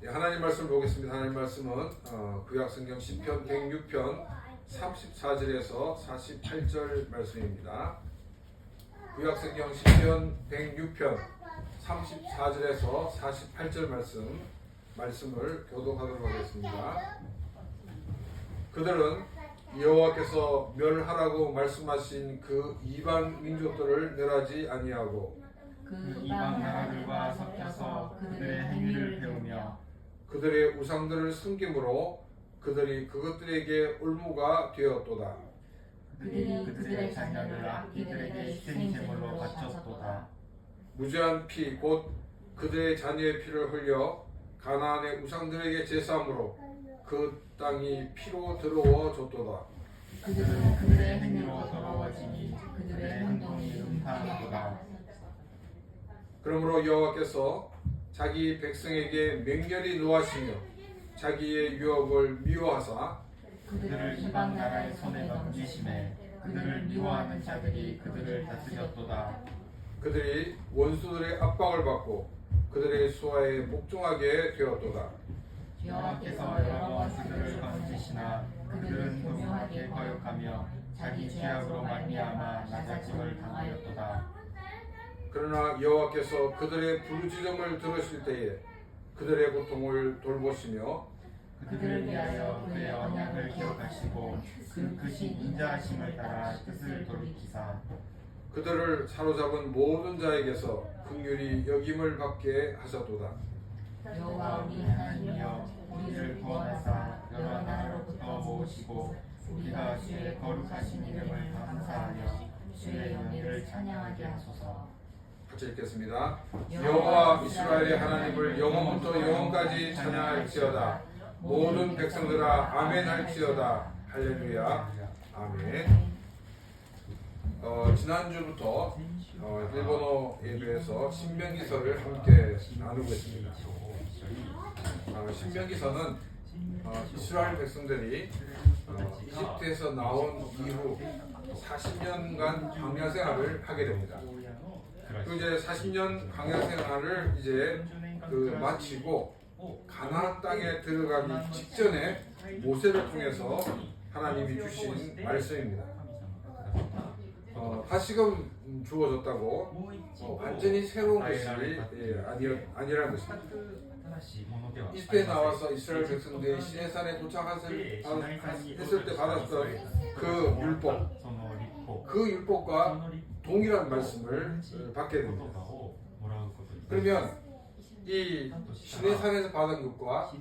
하나님 말씀 보겠습니다. 하나님 말씀은 구약성경 시편 106편 34절에서 48절 말씀입니다. 구약성경 시편 106편 34절에서 48절 말씀을 교독하도록 하겠습니다. 그들은 여호와께서 멸하라고 말씀하신 그 이방 민족들을 멸하지 아니하고 그 이방 나라들과 섞여서 그들의 행위를 배우며 그들의 우상들을 섬김으로 그들이 그것들에게 올무가 되었도다. 그들이 그들의 자녀를 악기들에게 희생제물로 바쳤도다. 무죄한 피 곧 그들의 자녀의 피를 흘려 가나안의 우상들에게 제사함으로 그 땅이 피로 더러워졌도다. 그들은 그들의 행위로 더러워지니 그들의 행동이 음탕하도다. 그러므로 여호와께서 자기 백성에게 맹렬히 노하시며 자기의 유업을 미워하사 그들을 이방 나라의 손에 넘기심에 그들을 미워하는 자들이 그들을 다스렸도다. 그들이 원수들의 압박을 받고 그들의 수하에 복종하게 되었도다. 여호와께서 여러 번 그들을 건지시나 그들은 교묘하게 거역하며 자기 죄악으로 말미암아 낮아짐을 당하였도다. 그러나 여호와께서 그들의 부르짖음을 들으실 때에 그들의 고통을 돌보시며 그들을 위하여 그의 언약을 기억하시고 그 크신 인자하심을 따라 뜻을 돌이키사 그들을 사로잡은 모든 자에게서 긍휼히 여김을 받게 하셨도다. 여호와 우리 하나님이여 우리를 구원하사 여러 나라로부터 모으시고 우리가 주의 거룩하신 이름을 감사하며 주의 영예를 찬양하게 하소서. 같이 읽겠습니다. 여호와 이스라엘의 하나님을 영원부터 영원까지 찬양할지어다. 모든 백성들아 아멘 할지어다. 할렐루야. 아멘. 지난주부터 일본어 예배에서 신명기서를 함께 나누고 있습니다. 신명기서는 이스라엘 백성들이 이집트에서 나온 이후 40년간 광야 생활을 하게 됩니다. 그리고 이제 40년 광야 생활을 이제 마치고 가나안 땅에 들어가기 직전에 모세를 통해서 하나님이 주신 말씀입니다. 다시금 주어졌다고 완전히 새로운 것이 아니라는 것입니다. 이집트에 나와서 이스라엘 백성들이 시내산에 도착했을 때 받았던 그 율법과 동일한 말씀을 받게 됩니다. 그러면 이 시내산에서 받은 것과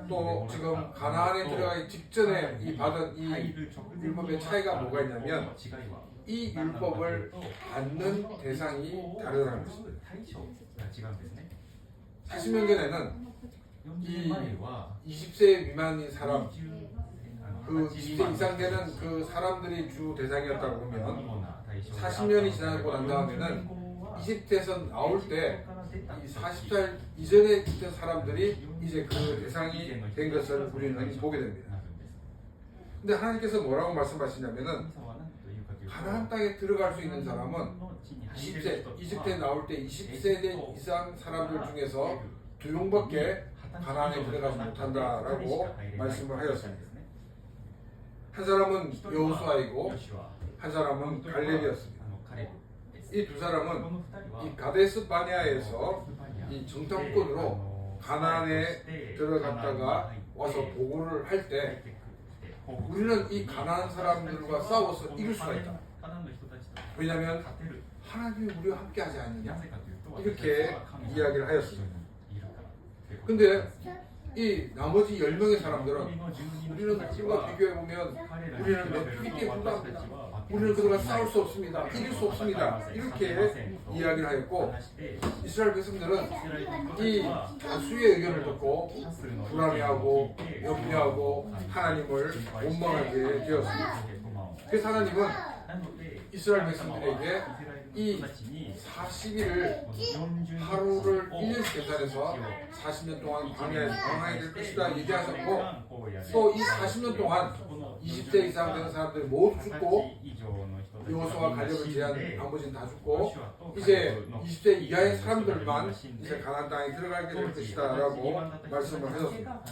또 지금 가나안에 들어가기 직전에 받은 이 율법의 차이가 뭐가 있냐면 이 율법을 받는 대상이 다르다는 것입니다. 40년 전에는 이 20세 미만인 사람, 그 20세 이상 되는 그 사람들이 주 대상이었다고 보면 40년이 지나고 난 다음에는 이집트에서 나올 때 이 40살 이전에 있던 사람들이 이제 그 대상이 된 것을 우리는 보게 됩니다. 근데 하나님께서 뭐라고 말씀하시냐면은 가나안 땅에 들어갈 수 있는 사람은 20세, 이집트에 나올 때 20세대 이상 사람들 중에서 2명밖에 가나안에 들어가지 못한다라고 말씀을 하였습니다. 한 사람은 여호수아이고 한 사람은 갈렙이었습니다. 이 두 사람은 이 가데스 바네아에서 이 정탐꾼으로 가나안에 들어갔다가 와서 보고를 할 때 우리는 이 가나안 사람들과 싸워서 이길 수가 있다. 왜냐하면 하나님이 우리와 함께하지 않느냐 이렇게 이야기를 하였습니다. 근데 이 나머지 10명의 사람들은 우리는 그들과 비교해보면 우리는 몇 피기에 불과합니다. 우리는 그들과 싸울 수 없습니다. 이길 수 없습니다. 이렇게 이야기를 하였고 이스라엘 백성들은 이 다수의 의견을 듣고 불안해하고 염려하고 하나님을 원망하게 되었습니다. 그래서 하나님은 이스라엘 백성들에게 이 40일을 하루를 1년씩 계산해서 40년 동안 광야에서 방황해야 될 것이다 얘기하셨고 또 이 40년 동안 20세 이상 되는 사람들이 모두 죽고 여호수아가 갈렙을 제한 나머지는 다 죽고 이제 20세 이하의 사람들만 이제 가나안 땅에 들어가게 될 것이다라고 말씀을 하셨습니다.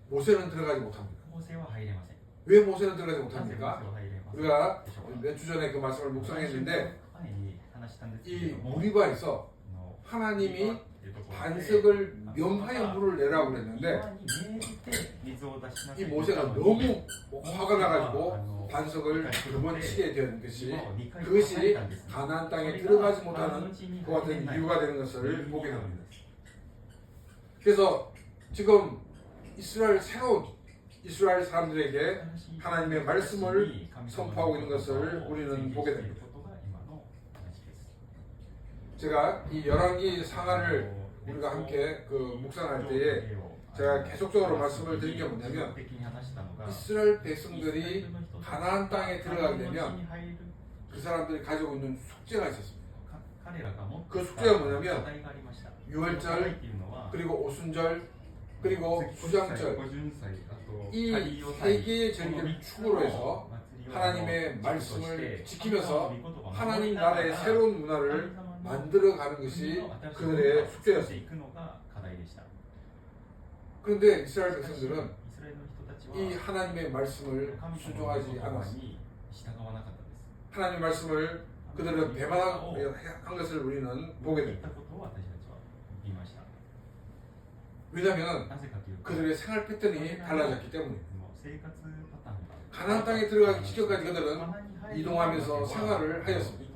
모세는 들어가지 못합니다. 왜 모세는 들어가지 못합니까? 우리가 몇 주 전에 그 말씀을 묵상했는데 이 무리바에서 하나님이 반석을 명하여 물을 내라고 그랬는데 이 모세가 너무 화가 나가지고 반석을 두 번 치게 된 그것이 가나안 땅에 들어가지 못하는 그와 같은 이유가 되는 것을 보게 됩니다. 그래서 지금 새로운 이스라엘 사람들에게 하나님의 말씀을 선포하고 있는 것을 우리는 보게 됩니다. 제가 이 열왕기 상하를 우리가 함께 묵상할 때에 제가 계속적으로 말씀을 드린 게 뭐냐면 이스라엘 백성들이 가나안 땅에 들어가게 되면 그 사람들이 가지고 있는 숙제가 있었습니다. 그 숙제가 뭐냐면 유월절 그리고 오순절 그리고 구장절 이 세 개의 절기를 축으로 해서 하나님의 말씀을 지키면서 하나님 나라의 새로운 문화를 만들어가는 것이 그들의 숙제였습니다. 그런데 이스라엘 백성들은 이 하나님의 말씀을 순종하지 않았습니다. 하나님의 말씀을 그들은 배반한 것을 우리는 보게 됩니다. 왜냐하면 그들의 생활 패턴이 달라졌기 때문입니다. 가나안 땅에 들어가기 직전까지 그들은 이동하면서 생활을 하였습니다.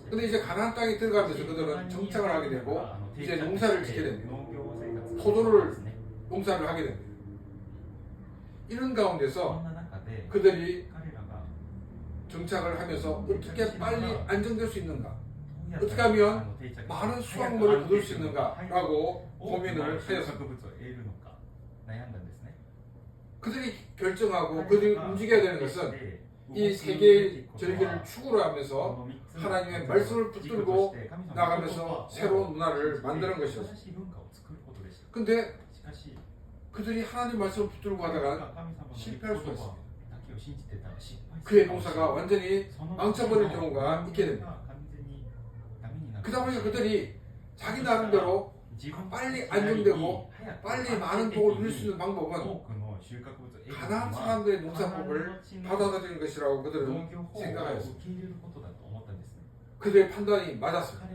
그런데 이제 가나안 땅에 들어가면서 그들은 정착을 하게 되고 이제 농사를 짓게 됩니다. 포도를 농사를 하게 됩니다. 이런 가운데서 그들이 정착을 하면서 어떻게 빨리 안정될 수 있는가, 어떻게 하면 많은 수확물을 거둘 수 있는가라고 고민을 하였습니다. 그들이 결정하고 그들이 움직여야 되는 것은 이 세 개의 절기를 축으로 하면서 하나님의 말씀을 붙들고 나가면서 새로운 문화를 만드는 것이었습니다. 근데 그들이 하나님 말씀을 붙들고 가다가 실패할 수가 있습니다. 그의 농사가 완전히 망쳐버릴 경우가 있게 됩니다. 그러다 보니까 그들이 자기 나름대로 빨리 안정되고 빨리 많은 복을 누릴 수 있는 방법은 가나안 사람들의 농사법을 받아들이는 것이라고 그들은 생각하였습니다. 그들의 판단이 맞았습니다.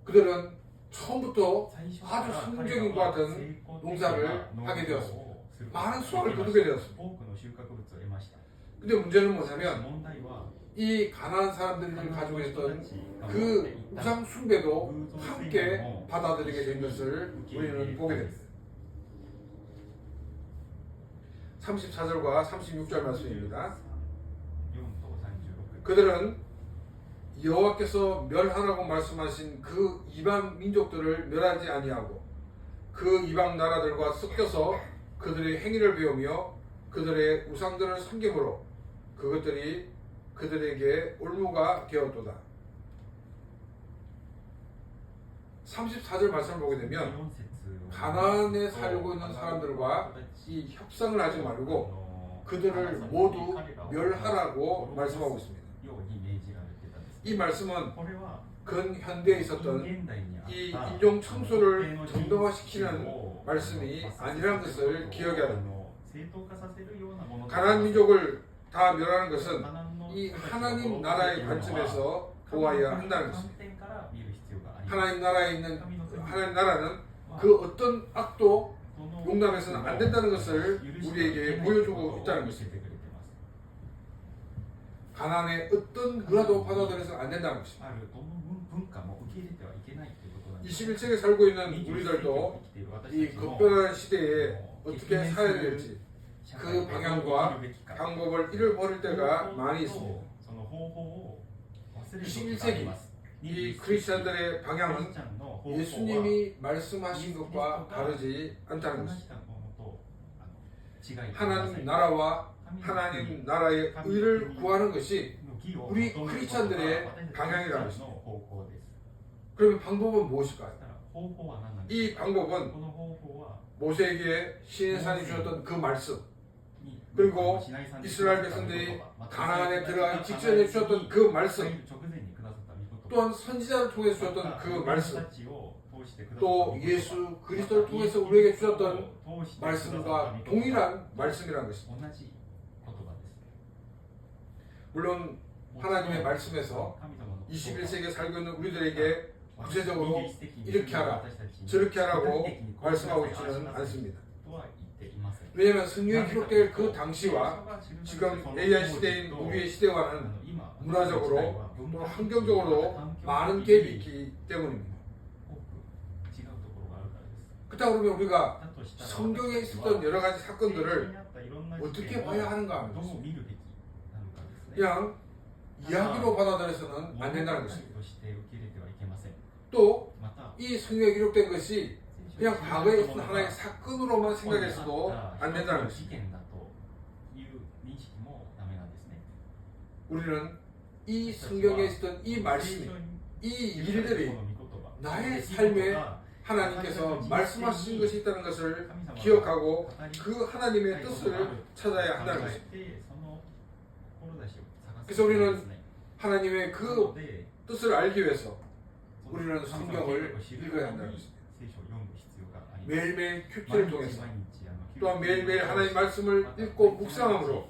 그들은 처음부터 아주 성공적인 것 같은 농사를 하게 되었습니다. 많은 수확을 거두게 되었습니다. 근데 문제는 뭐냐면 이 가나안 사람들이 가지고 있던 그 우상 숭배도 함께 받아들이게 된 것을 우리는 보게 됩니다. 34절과 36절 말씀입니다. 그들은 여호와께서 멸하라고 말씀하신 그 이방 민족들을 멸하지 아니하고 그 이방 나라들과 섞여서 그들의 행위를 배우며 그들의 우상들을 섬김으로 그것들이 그들에게 올무가 되었도다. 34절 말씀을 보게 되면 가나안에 살고 있는 사람들과 이 협상을 하지 말고 그들을 모두 멸하라고 말씀하고 있습니다. 이 말씀은 근현대에 있었던 이 인종 청소를 정당화시키는 말씀이 아니라는 것을 기억해야 합니다. 가나안 민족을 다 멸하는 것은 이 하나님 나라의 관점에서 보아야 한다는 것입니다. 하나님 나라에 있는 하나님 나라는 그 어떤 악도 용납해서는 안 된다는 것을 우리에게 보여주고 있다는 것입니다. 가나안의 어떤 문화도 받아들여서 안 된다는 것입니다. 21세기에 살고 있는 우리들도 이 급변한 시대에 어떻게 살아야 될지 그 방향과 방법을 잃어버릴 때가 많이 있습니다. 21세기 이 크리스천들의 방향은 예수님이 말씀하신 것과 다르지 않다는 것입니다. 하나님 나라와 하나님 나라의 의를 구하는 것이 우리 크리스천들의 방향이라는 것입니다. 그러면 방법은 무엇일까요? 이 방법은 모세에게 시내산이 주었던 그 말씀, 그리고 이스라엘 백성들이 가나안에 들어가기 직전에 주셨던 그 말씀, 또한 선지자를 통해서 주셨던 그 말씀, 또 예수 그리스도를 통해서 우리에게 주셨던 말씀과 동일한 말씀이라는 것입니다. 물론 하나님의 말씀에서 21세기에 살고 있는 우리들에게 구체적으로 이렇게 하라, 저렇게 하라고 말씀하고 있지는 않습니다. 왜냐하면 성경에 기록될 그 당시와 지금 AI 시대인 우리의 시대와는 문화적으로 또 환경적으로 많은 갭이 있기 때문입니다. 그렇다고 그러면 우리가 성경에 있었던 여러 가지 사건들을 어떻게 봐야 하는가 하는 것입니다. 그냥 이야기로 받아들여서는 안 된다는 것입니다. 또 이 성경에 기록된 것이 그냥 과거에 있었던 하나의 사건으로만 생각해서도 안 된다는 것입니다. 우리는 이 성경에 있었던 이 말씀이, 이 일들이 나의 삶에 하나님께서 말씀하신 것이 있다는 것을 기억하고 그 하나님의 뜻을 찾아야 한다는 것입니다. 그래서 우리는 하나님의 그 뜻을 알기 위해서 우리는 성경을 읽어야 한다는 것입니다. 매일매일 큐티를 통해서 또한 매일매일 하나님의 말씀을 읽고 묵상함으로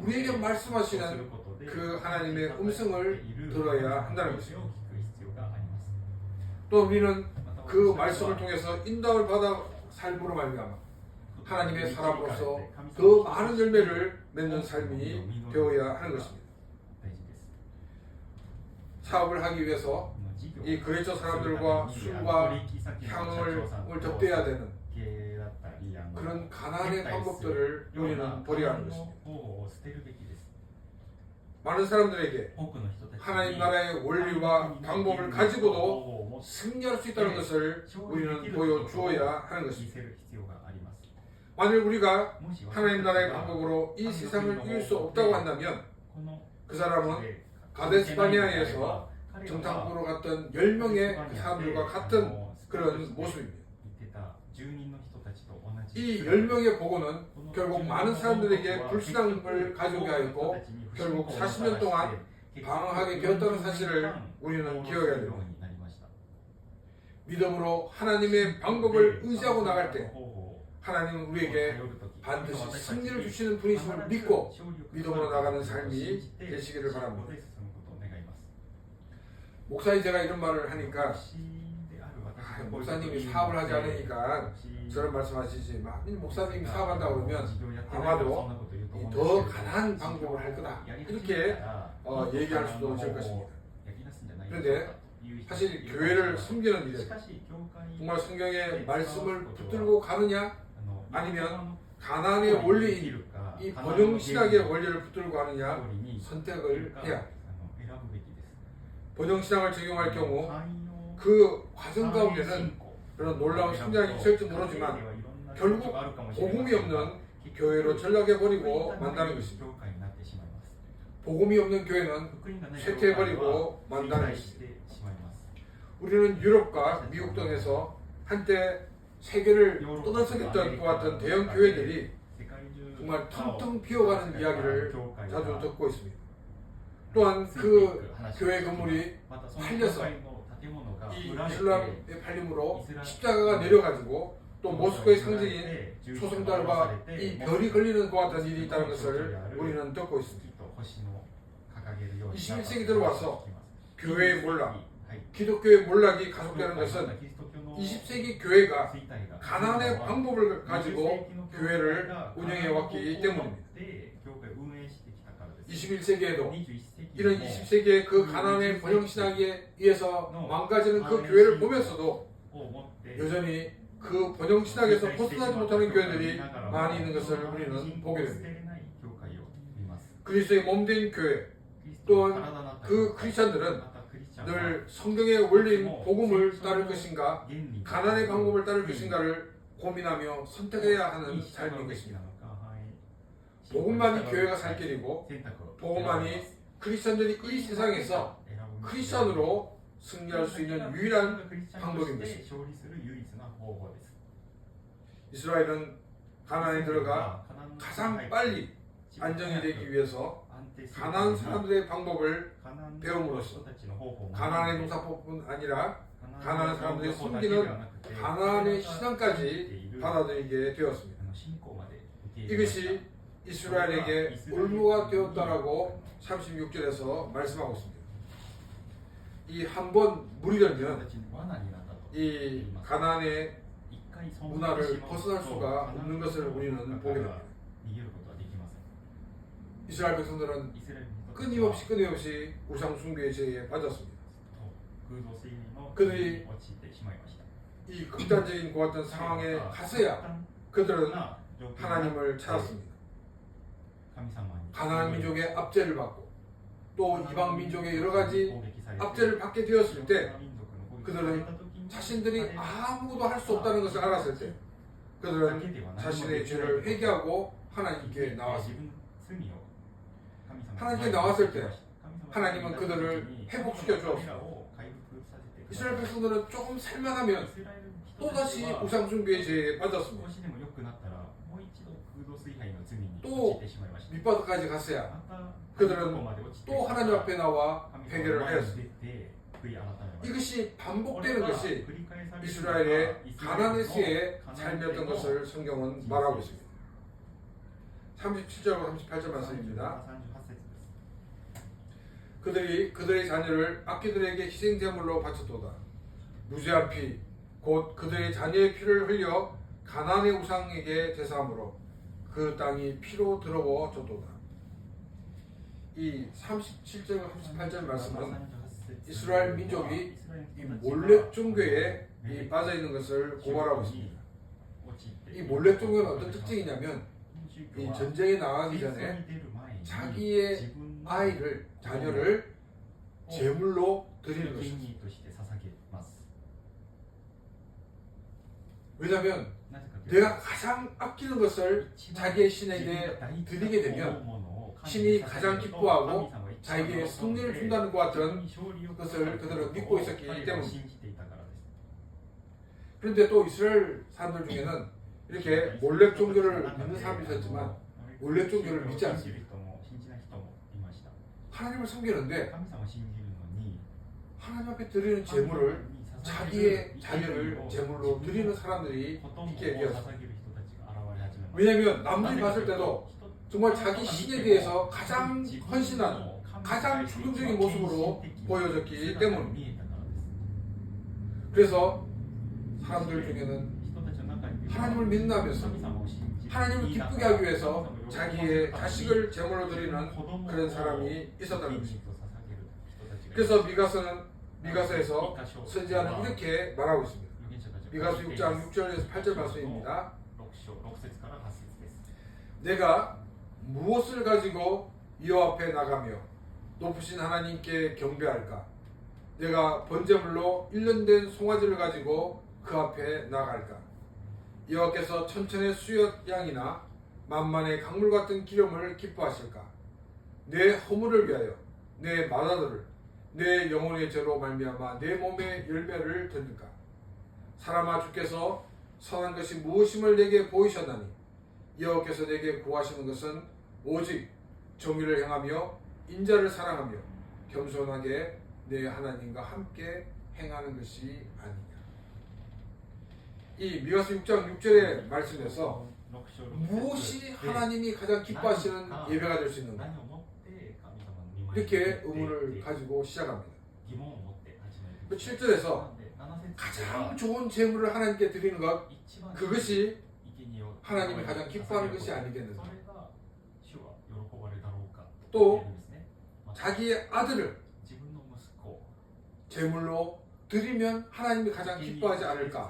우리에게 말씀하시는 그 하나님의 음성을 들어야 한다는 것입니다. 또 우리는 그 말씀을 통해서 인도를 받아 삶으로 말미암아 하나님의 사람으로서 더 많은 열매를 맺는 삶이 되어야 하는 것입니다. 사업을 하기 위해서 이 거래처 사람들과 술과 향을 접대해야 되는 그런 가난의 방법들을 우리는 버려야 하는 것입니다. 많은 사람들에게 하나님 나라의 원리와 방법을 가지고도 승리할 수 있다는 것을 우리는 보여주어야 하는 것입니다. 만일 우리가 하나님 나라의 방법으로 이 세상을 이길 수 없다고 한다면 그 사람은 가데스 바네아에서 정탐꾼으로 갔던 10명의 사람들과 같은 그런 모습입니다. 이 10명의 보고는 결국 많은 사람들에게 불신앙을 가져오게 하였고 결국 40년 동안 방황하게 되었다는 사실을 우리는 기억해야 됩니다. 믿음으로 하나님의 방법을 의지하고 나갈 때 하나님은 우리에게 반드시 승리를 주시는 분이심을 믿고 믿음으로 나가는 삶이 되시기를 바랍니다. 목사님 제가 이런 말을 하니까 목사님이 사업을 하지 않으니까 저런 말씀하시지 목사님이 사업한다고 그러면 아마도 더 가난한 방법을 할 거다 이렇게 얘기할 수도 있을 것입니다. 그런데 사실 교회를 섬기는 일에 정말 성경의 말씀을 붙들고 가느냐 아니면 가난의 원리인 이 번영신학의 원리를 붙들고 가느냐 선택을 해야 합니다. 번영신학을 적용할 경우 그 과정 가운데는 그런 놀라운 성장이 있을지 모르지만 결국 복음이 없는 교회로 전락해버리고 만다는 것입니다. 복음이 없는 교회는 쇠퇴해버리고 만다는 것입니다. 우리는 유럽과 미국 등에서 한때 세계를 떠나서겠던 그 같은 대형 교회들이 정말 텅텅 비어가는 이야기를 자주 듣고 있습니다. 또한 그 교회 건물이 팔려서 이 이슬람의 팔림으로 십자가가 내려가지고 또 모스크의 상징인 초승달과 이 별이 걸리는 것 같은 일이 있다는 것을 우리는 듣고 있습니다. 21세기 들어와서 교회의 몰락, 기독교의 몰락이 가속되는 것은 20세기 교회가 가난의 방법을 가지고 교회를 운영해왔기 때문입니다. 21세기에도 이런 20세기의 그 가난의 번영신학에 의해서 망가지는 그 교회를 보면서도 여전히 그 번영신학에서 벗어나지 못하는 교회들이 많이 있는 것을 우리는 보게 됩니다. 그리스도의 몸된 교회 또한 그 크리스천들은 늘 성경의 원리인 복음을 따를 것인가 가난의 방법을 따를 것인가를 고민하며 선택해야 하는 삶인 것입니다. 복음만이 교회가 살 길이고 복음만이 크리스천들이 이 세상에서 크리스천으로 승리할 수 있는 유일한 방법인 것입니다. 이스라엘은 가나안에 들어가 가장 빨리 안정이 되기 위해서 가나안 사람들의 방법을 배움으로써 가나안의 농사법뿐 아니라 가나안 사람들의 숨기는 가나안의 신앙까지 받아들이게 되었습니다. 이것이 이스라엘에게 올무가 되었다라고 36절에서 말씀하고 있습니다. 이 한 번 물이 들면 이 가나안의 문화를 벗어날 수가 없는 것을 우리는 보게 됩니다. 이스라엘 백성들은 끊임없이 우상 숭배의 죄에 빠졌습니다. 그들이 이 극단적인 그 같은 상황에 가서야 그들은 하나님을 찾았습니다. 가나안 민족의 압제를 받고 또 이방 민족의 여러 가지 압제를 받게 되었을 때 그들은 자신들이 아무것도 할 수 없다는 것을 알았을 때 그들은 자신의 죄를 회개하고 하나님께 나왔습니다. 하나님께 나왔을 때 하나님은 그들을 회복시켜 주었고 이스라엘 백성들은 조금 살만하면 또다시 우상숭배의 죄에 빠졌습니다. 또 밑바닥까지 갔어야 그들은 또 하나님 앞에 나와 회개를 하였습니다. 이것이 반복되는 것이 이스라엘의 가나안에서의 삶이었던 것을 성경은 말하고 있습니다. 37절과 38절 말씀입니다. 그들이 그들의 자녀를 악귀들에게 희생제물로 바쳤도다. 무죄한 피 곧 그들의 자녀의 피를 흘려 가나안의 우상에게 제사함으로 그 땅이 피로 더러워졌도다. 이 37절 38절 말씀은 이스라엘 민족이 이 몰렉 종교에 빠져 있는 것을 고발하고 있습니다. 이 몰렉 종교는 어떤 특징이냐면 이 전쟁에 나가기 전에 자기의 아이를 자녀를 제물로 드리는 것입니다. 왜냐하면 내가 가장 아끼는 것을 자기의 신에게 드리게 되면 신이 가장 기뻐하고 자기에게 승리를 준다는 것 같은 것을 그들은 믿고 있었기 때문입니다. 그런데 또 이스라엘 사람들 중에는 이렇게 몰렉 종교를 믿는 사람이 있었지만 몰렉 종교를 믿지 않습니다. 하나님을 섬기는데 하나님 앞에 드리는 제물을 자기의 자녀를 제물로 드리는 사람들이 있게 되었습니다. 왜냐하면 남들이 봤을 때도 정말 자기 신에 대해서 가장 헌신하는 가장 충성적인 모습으로 보여졌기 때문입니다. 그래서 사람들 중에는 하나님을 믿는다면서 하나님을 기쁘게 하기 위해서 자기의 자식을 제물로 드리는 그런 사람이 있었다는 것입니다. 그래서 미가서에서 선지자는 이렇게 말하고 있습니다. 미가서 6장 6절에서 8절 말씀입니다. 내가 무엇을 가지고 여호와 앞에 나가며 높으신 하나님께 경배할까? 내가 번제물로 1년 된 송아지를 가지고 그 앞에 나갈까? 여호와께서 천천의 수엿 양이나 만만의 강물 같은 기름을 기뻐하실까? 내 허물을 위하여 내 마다들을 내 영혼의 죄로 말미암아 내 몸의 열매를 드릴까? 사람아 주께서 선한 것이 무엇임을 내게 보이셨나니 여호와께서 내게 구하시는 것은 오직 정의를 행하며 인자를 사랑하며 겸손하게 내 하나님과 함께 행하는 것이 아니냐. 이 미가서 6장 6절의 말씀에서 무엇이 하나님이 가장 기뻐하시는 예배가 될 수 있는가? 이렇게 의문을 가지고 시작합니다. 그 7절에서 가장 좋은 제물을 하나님께 드리는 것, 그것이 하나님이 가장 기뻐하는 것이 아니겠는가? 또 자기의 아들을 제물로 드리면 하나님이 가장 기뻐하지 않을까?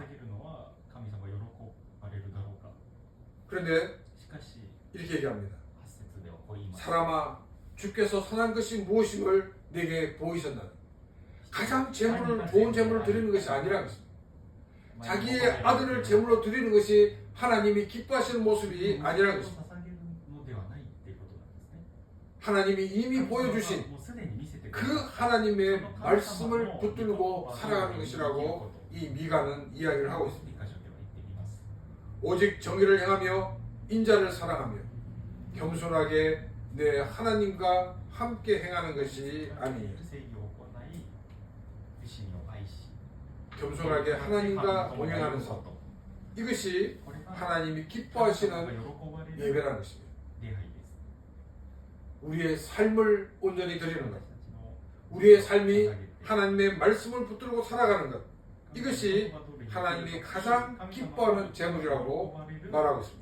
그런데 이렇게 얘기합니다. 사람아 주께서 선한 것이 무엇임을 내게 보이셨나니 가장 좋은 제물을 드리는 것이 아니라는 것입니다. 자기의 아들을 제물로 드리는 것이 하나님이 기뻐하시는 모습이 아니라는 것입니다. 하나님이 이미 보여주신 그 하나님의 말씀을 붙들고 살아가는 것이라고 이 미가는 이야기를 하고 있습니다. 오직 정의를 행하며 인자를 사랑하며 겸손하게 내 하나님과 함께 행하는 것이 아니니 겸손하게 하나님과 동행하는 것 이것이 하나님이 기뻐하시는 예배라는 것입니다. 우리의 삶을 온전히 드리는 것 우리의 삶이 하나님의 말씀을 붙들고 살아가는 것 이것이 하나님이 가장 기뻐하는 제물이라고 말하고 있습니다.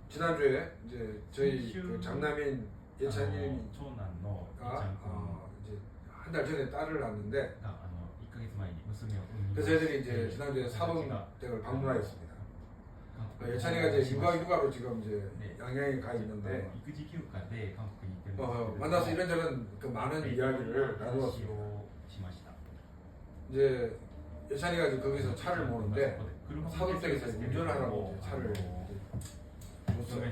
지난주에 이제 저희 그 장남인 예찬이가 이제 한 달 전에 딸을 낳았는데 그래서 애들이 이제 지난주에 사범댁을 방문하였습니다. 예찬이가 이제 육아로 지금 이제 양양에 가 있는데 만나서 이런저런 그 많은 이야기를 나누었습니다. 이제 예찬이가 이제 거기서 차를 모는데 사범댁에서 운전을 하라고 이제 차를 줬어요.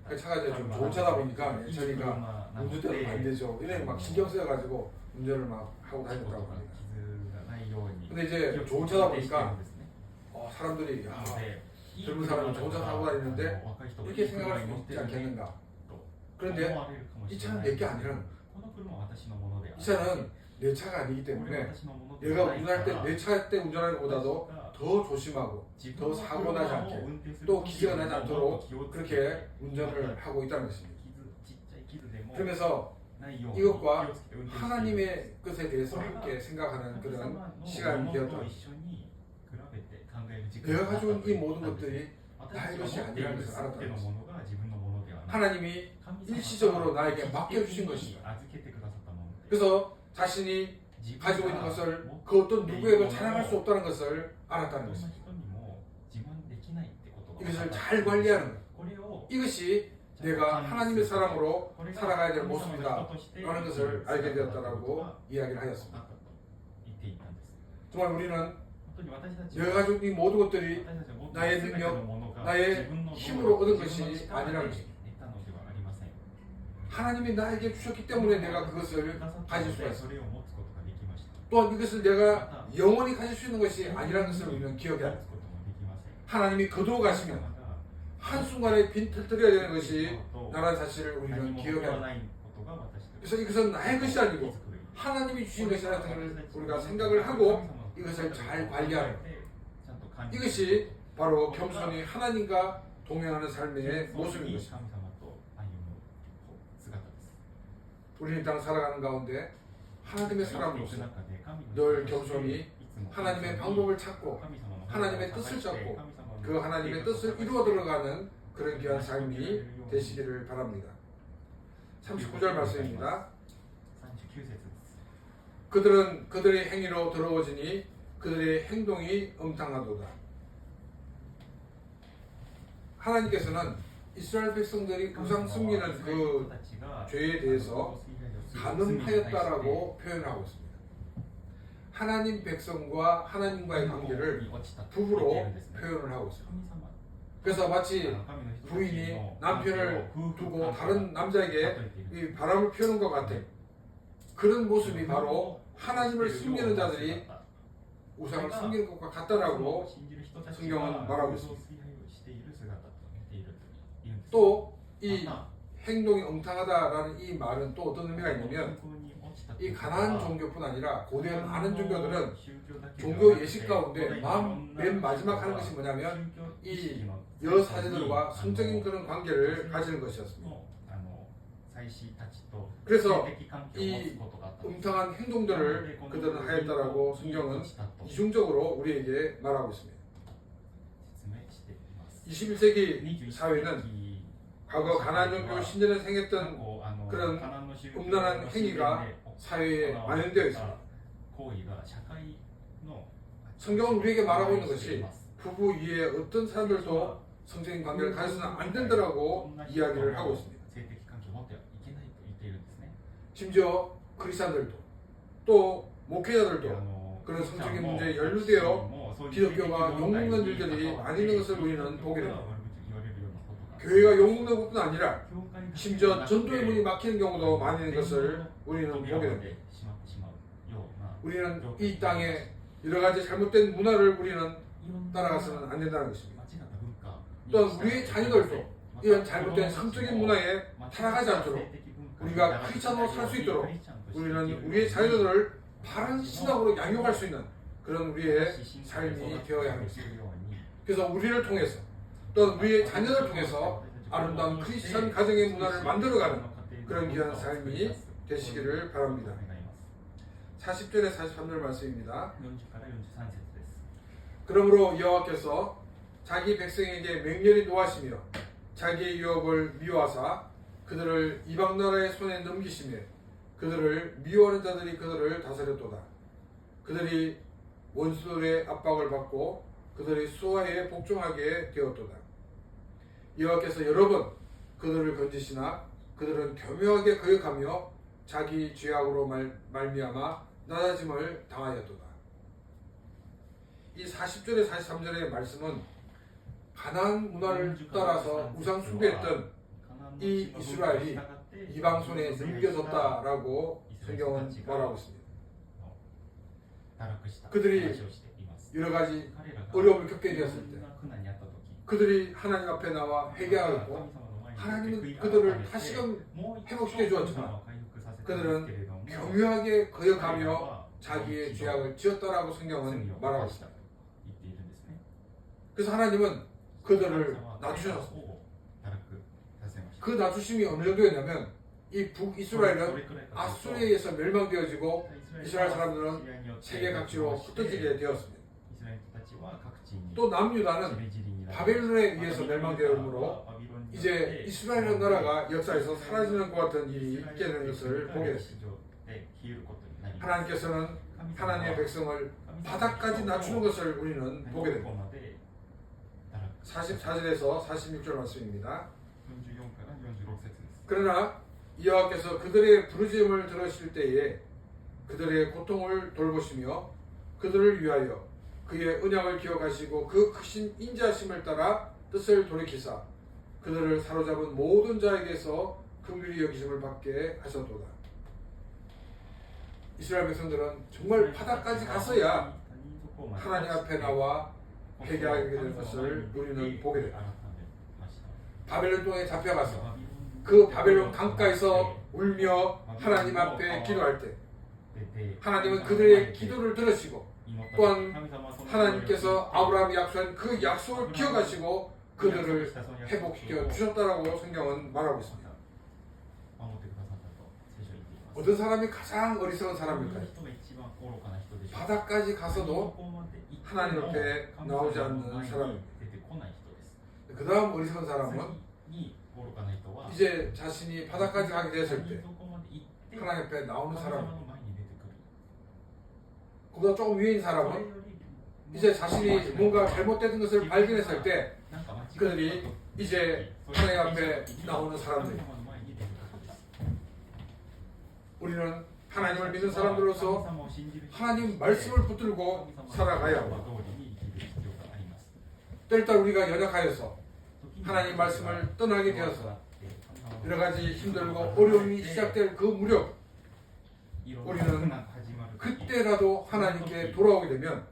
그 차가 이제 좀 좋은 차다 보니까 예찬이가 운전대로 안 되죠. 이래 막 신경 쓰여가지고 운전을 막 하고 다녔다고 합니다. 근데 이제 좋은 차다 보니까 사람들이 야, 젊은 사람은 좋은 차 타고 다니는데 이렇게 생각할 수 있지 않겠는가. 그런데 이 차는 내 게 아니라 이 차는 내 차가 아니기 때문에 내가 운전할 때 내 차 때 운전하는 것보다도 더 조심하고 더 사고 나지 않게 또 기계가 나지 않도록 그렇게 운전을 하고 있다는 것입니다. 그러면서 이것과 하나님의 것에 대해서 함께 생각하는 그런 시간이 되었다. 내가 가져온 이 모든 것들이 나의 것이 아니라는 것을 알았다는 것입니다. 하나님이 일시적으로 나에게 맡겨주신 것입니다. 그래서 자신이 가지고 있는 것을 그 어떤 누구에도 자랑할 수 없다는 것을 알았다는 것입니다. 이것을 잘 관리하는 것 이것이 내가 하나님의 사람으로 살아가야 될 모습이다 라는 것을 알게 되었다라고 이야기를 하였습니다. 정말 우리는 내가 가지고 있는 이 모든 것들이 나의 능력, 나의 힘으로 얻은 것이 아니라는 것입니다. 하나님이 나에게 주셨기 때문에 내가 그것을 가질 수가 있습니다. 또한 이것을 내가 영원히 가질 수 있는 것이 아니라는 것을 우리는 기억해야 합니다. 하나님이 거두어가시면 한순간에 빈털터려야 되는 것이 나라는 사실을 우리는 기억해야 합니다. 그래서 이것은 나의 것이 아니고 하나님이 주신 것이라는 것을 우리가 생각을 하고 이것을 잘 관리하는 것 이것이 바로 겸손히 하나님과 동행하는 삶의 모습인 것입니다. 우리는 이 땅 살아가는 가운데 하나님의 사람으로서 늘 겸손히 하나님의 방법을 찾고 하나님의 뜻을 찾고 그 하나님의 뜻을 이루어 들어가는 그런 귀한 삶이 되시기를 바랍니다. 39절 말씀입니다. 그들은 그들의 행위로 더러워지니 그들의 행동이 엄탕하도다. 하나님께서는 이스라엘 백성들이 우상 숨기는 그 죄에 대해서 간음하였다라고 표현하고 있습니다. 하나님 백성과 하나님과의 관계를 부부로 표현을 하고 있습니다. 그래서 마치 부인이 남편을 두고 다른 남자에게 이 바람을 피우는 것 같은 그런 모습이 바로 하나님을 숨기는 자들이 우상을 숨기는 것과 같다라고 성경은 말하고 있습니다. 또 이 행동이 엉탕하다라는 이 말은 또 어떤 의미가 있냐면 이 가나안 종교뿐 아니라 고대 많은 종교들은 종교 예식 가운데 맨 마지막 하는 것이 뭐냐면 이 여사제들과 성적인 그런 관계를 가지는 것이었습니다. 그래서 이 엉탕한 행동들을 그들은 하였다라고 성경은 이중적으로 우리에게 말하고 있습니다. 21세기 사회는 과거 가나안 종교 신전에 행했던 그런 음란한 행위가 사회에 만연되어 있습니다. 성경은 우리에게 말하고 있는 것이 부부 이외에 어떤 사람들도 성적인 관계를 가져서는 안 된다라고 이야기를 하고 있습니다. 심지어 크리스천들도 또 목회자들도 그런 성적인 문제에 연루되어 기독교가 욕먹는 일들이 많이 있는 것을 우리는 보게 됩니다. 교회가 욕먹는 것뿐 아니라 심지어 전도의 문이 막히는 경우도 많이 있는 것을 우리는 보게 됩니다. 우리는 이 땅에 여러 가지 잘못된 문화를 우리는 따라가서는 안 된다는 것입니다. 또한 우리의 자녀들도 이런 잘못된 성적인 문화에 타락하지 않도록 우리가 크리스찬으로 살 수 있도록 우리는 우리의 자녀들을 바른 신앙으로 양육할 수 있는 그런 우리의 삶이 되어야 하는 것입니다. 그래서 우리를 통해서 또한 우리의 자녀를 통해서 아름다운 크리스찬 가정의 문화를 만들어가는 그런 귀한 삶이 되시기를 바랍니다. 40절에 43절 말씀입니다. 그러므로 여호와께서 자기 백성에게 맹렬히 노하시며 자기의 유업을 미워하사 그들을 이방 나라의 손에 넘기시며 그들을 미워하는 자들이 그들을 다스렸도다. 그들이 원수들의 압박을 받고 그들이 수하에 복종하게 되었도다. 여호와께서 여러 번 그들을 건지시나 그들은 교묘하게 거역하며 자기 죄악으로 말미암아 낮아짐을 당하였도다. 이 40절에 43절의 말씀은 가나안 문화를 따라서 우상 숭배했던 이 이스라엘이 이방 손에 넘겨졌다라고 성경은 말하고 있습니다. 그들이 여러 가지 어려움을 겪게 되었을 때 그들이 하나님 앞에 나와 회개하였고 하나님은 그들을 다시금 회복시켜 주었지만 그들은 교묘하게 거역하며 자기의 죄악을 지었다라고 성경은 말하고 있습니다. 그래서 하나님은 그들을 낮추셨습니다. 그 낮추심이 어느 정도였냐면 이 북이스라엘은 아수르에 의해서 멸망되어지고 이스라엘 사람들은 세계 각지로 흩어지게 되었습니다. 또 남유다는 바벨론에 의해서 멸망되므로 이제 이스라엘 나라가 역사에서 사라지는 것 같은 일이 있게 되는 것을 보게 됐습니다. 하나님께서는 하나님의 백성을 바닥까지 낮추는 것을 우리는 보게 됩니다. 44절에서 46절 말씀입니다. 그러나 여호와께서 그들의 부르짖음을 들으실 때에 그들의 고통을 돌보시며 그들을 위하여 그의 언약을 기억하시고 그 크신 인자심을 따라 뜻을 돌이키사 그들을 사로잡은 모든 자에게서 긍휼히 여기심을 받게 하셨도다. 이스라엘 백성들은 정말 바닥까지 가서야 하나님 앞에 나와 회개하게 되는 것을 우리는 보게 됩니다. 바벨론 동에 잡혀가서 그 바벨론 강가에서 울며 하나님 앞에 기도할 때 하나님은 그들의 기도를 들으시고 또한 하나님께서 아브라함이 약속한 그 약속을 기억하시고 그들을 회복시켜 주셨다라고 성경은 말하고 있습니다. 어떤 사람이 가장 어리석은 사람일까요? 바닥까지 가서도 하나님 앞에 나오지 않는 사람입니다. 그 다음 어리석은 사람은 이제 자신이 바닥까지 가게 되었을 때 하나님 앞에 나오는 사람, 그보다 조금 위인 사람은 이제 자신이 뭔가 잘못된 것을 발견했을 때 그들이 이제 하나님 앞에 나오는 사람들입니다. 우리는 하나님을 믿는 사람들로서 하나님 말씀을 붙들고 살아가야 합니다. 때를 따라 우리가 연약하여서 하나님 말씀을 떠나게 되어서 여러 가지 힘들고 어려움이 시작될 그 무렵 우리는 그때라도 하나님께 돌아오게 되면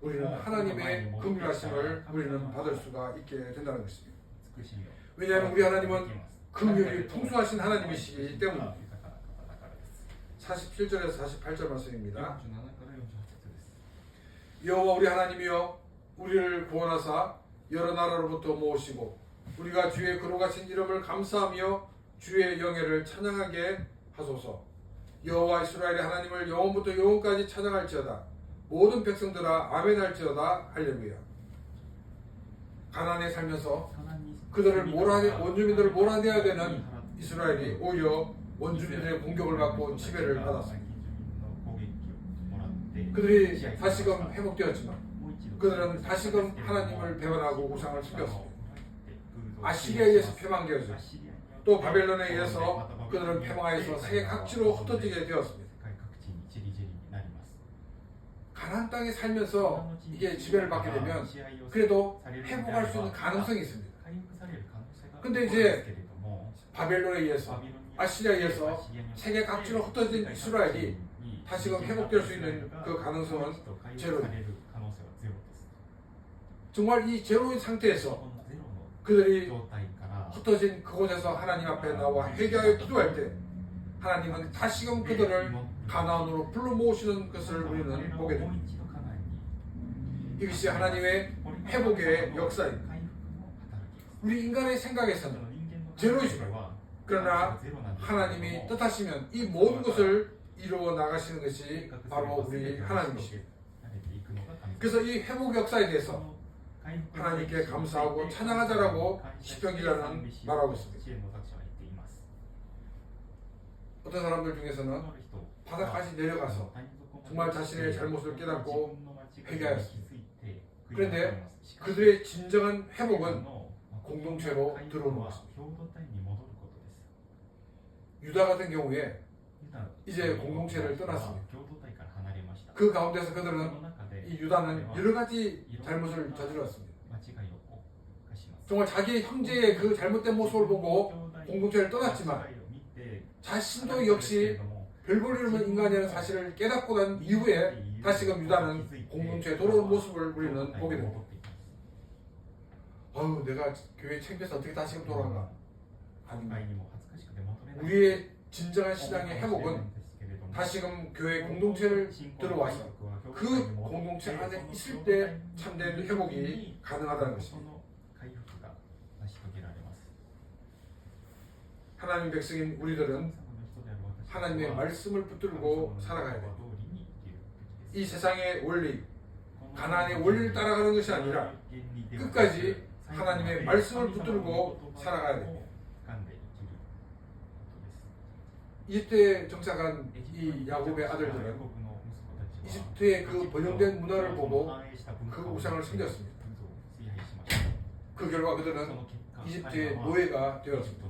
우리는 하나님의 긍휼하심을 우리는 받을 수가 있게 된다는 것입니다. 왜냐하면 우리 하나님은 긍휼이 풍성하신 하나님이시기 때문입니다. 47절에서 48절 말씀입니다. 여호와 우리 하나님이여 우리를 구원하사 여러 나라로부터 모으시고 우리가 주의 거룩하신 이름을 감사하며 주의 영예를 찬양하게 하소서. 여호와 이스라엘의 하나님을 영원부터 영원까지 찬양할지어다. 모든 백성들아 아멘 할지어다. 할렐루야. 가나안에 살면서 그들을 원주민들을 몰아내야 되는 이스라엘이 오히려 원주민들의 공격을 받고 지배를 받았습니다. 그들이 다시금 회복되었지만 그들은 다시금 하나님을 배반하고 우상을 섬겼습니다. 아시리아에 의해서 패망되었죠. 또 바벨론에 의해서 그들은 패망하여서 세계 각지로 흩어지게 되었습니다. 가나안 땅에 살면서 이게 지배를 받게 되면 그래도 회복할 수 있는 가능성이 있습니다. 근데 이제 바벨론에 의해서 아시리아에 의해서 세계 각지로 흩어진 이스라엘이 다시금 회복될 수 있는 그 가능성은 제로입니다. 정말 이 제로인 상태에서 그들이 흩어진 그곳에서 하나님 앞에 나와 회개하여 기도할 때 하나님은 다시금 그들을 가나안으로 불러 모으시는 것을 우리는 보게 됩니다. 이것이 하나님의 회복의 역사입니다. 우리 인간의 생각에서는 제로이지만 그러나 하나님이 뜻하시면 이 모든 것을 이루어 나가시는 것이 바로 우리 하나님이십니다. 그래서 이 회복 역사에 대해서 하나님께 감사하고 찬양하자라고 시편기자는 말하고 있습니다. 어떤 사람들 중에서는 바닥까지 내려가서 정말 자신의 잘못을 깨닫고 회개하였습니다. 그런데 그들의 진정한 회복은 공동체로 들어오는 것입니다. 유다 같은 경우에 이제 공동체를 떠났습니다. 그 가운데서 그들은 이 유다는 여러 가지 잘못을 저질렀습니다. 정말 자기 형제의 그 잘못된 모습을 보고 공동체를 떠났지만 자신도 역시 별 볼 일 없는 인간이라는 사실을 깨닫고 난 이후에 다시금 유다는 공동체에 돌아온 모습을 우리는 보게 됩니다. 내가 교회 챙겨서 어떻게 다시금 돌아가? 아닙니다. 우리의 진정한 신앙의 회복은 다시금 교회 공동체를 들어와서 그 공동체 안에 있을 때 참된 회복이 가능하다는 것입니다. 하나님 백성인 우리들은 하나님의 말씀을 붙들고 살아가야 됩니다. 이 세상의 원리, 가나안의 원리를 따라가는 것이 아니라 끝까지 하나님의 말씀을 붙들고 살아가야 됩니다. 이집트에 정착한 이 야곱의 아들들은 이집트의 그 번영된 문화를 보고 그 우상을 섬겼습니다. 그 결과 그들은 이집트의 노예가 되었습니다.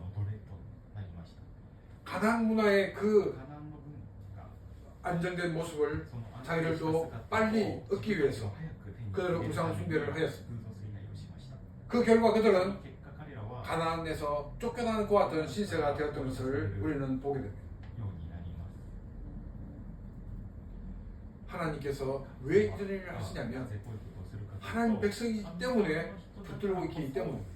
가나안 문화의 그 안정된 모습을 자기들도 빨리 얻기 위해서 그들은 우상 숭배를 하였습니다. 그 결과 그들은 가나안에서 쫓겨나는 것 같은 신세가 되었던 것을 우리는 보게 됩니다. 하나님께서 왜 이런 일을 하시냐면 하나님 백성이기 때문에 붙들고 있기 때문입니다.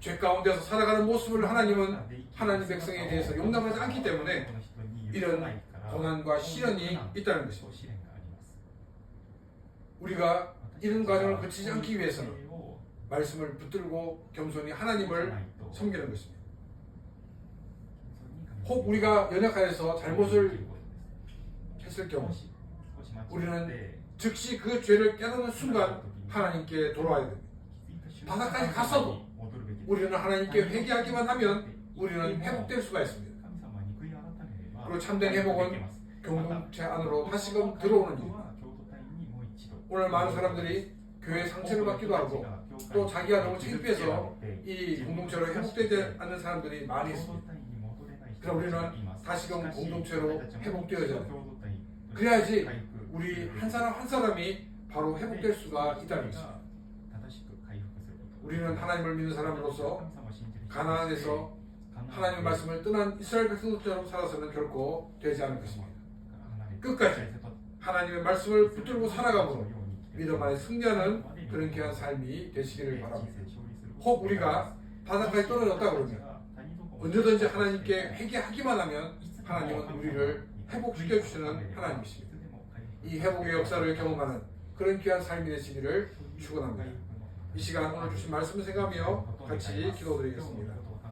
죄 가운데서 살아가는 모습을 하나님은 하나님 백성에 대해서 용납하지 않기 때문에 이런 고난과 시련이 있다는 것입니다. 우리가 이런 과정을 거치지 않기 위해서는 말씀을 붙들고 겸손히 하나님을 섬기는 것입니다. 혹 우리가 연약하여서 잘못을 했을 경우 우리는 즉시 그 죄를 깨닫는 순간 하나님께 돌아와야 됩니다. 바닥까지 갔어도 우리는 하나님께 회개하기만 하면 우리는 회복될 수가 있습니다. 그리고 참된 회복은 공동체 안으로 다시금 들어오는 일입니다. 오늘 많은 사람들이 교회 상처를 받기도 하고 또 자기가 너무 창피해서 이 공동체로 회복되지 않는 사람들이 많이 있습니다. 그럼 우리는 다시금 공동체로 회복되어야 합니다. 그래야지 우리 한 사람 한 사람이 바로 회복될 수가 있다는 것입니다. 우리는 하나님을 믿는 사람으로서 가나안에서 하나님의 말씀을 떠난 이스라엘 백성들처럼 살아서는 결코 되지 않을 것입니다. 끝까지 하나님의 말씀을 붙들고 살아감으로 믿음 안에 승리하는 그런 귀한 삶이 되시기를 바랍니다. 혹 우리가 바닥까지 떨어졌다 그러면 언제든지 하나님께 회개하기만 하면 하나님은 우리를 회복시켜 주시는 하나님이십니다. 이 회복의 역사를 경험하는 그런 귀한 삶이 되시기를 축원합니다. 이 시간 오늘 주신 말씀을 생각하며 같이 기도드리겠습니다.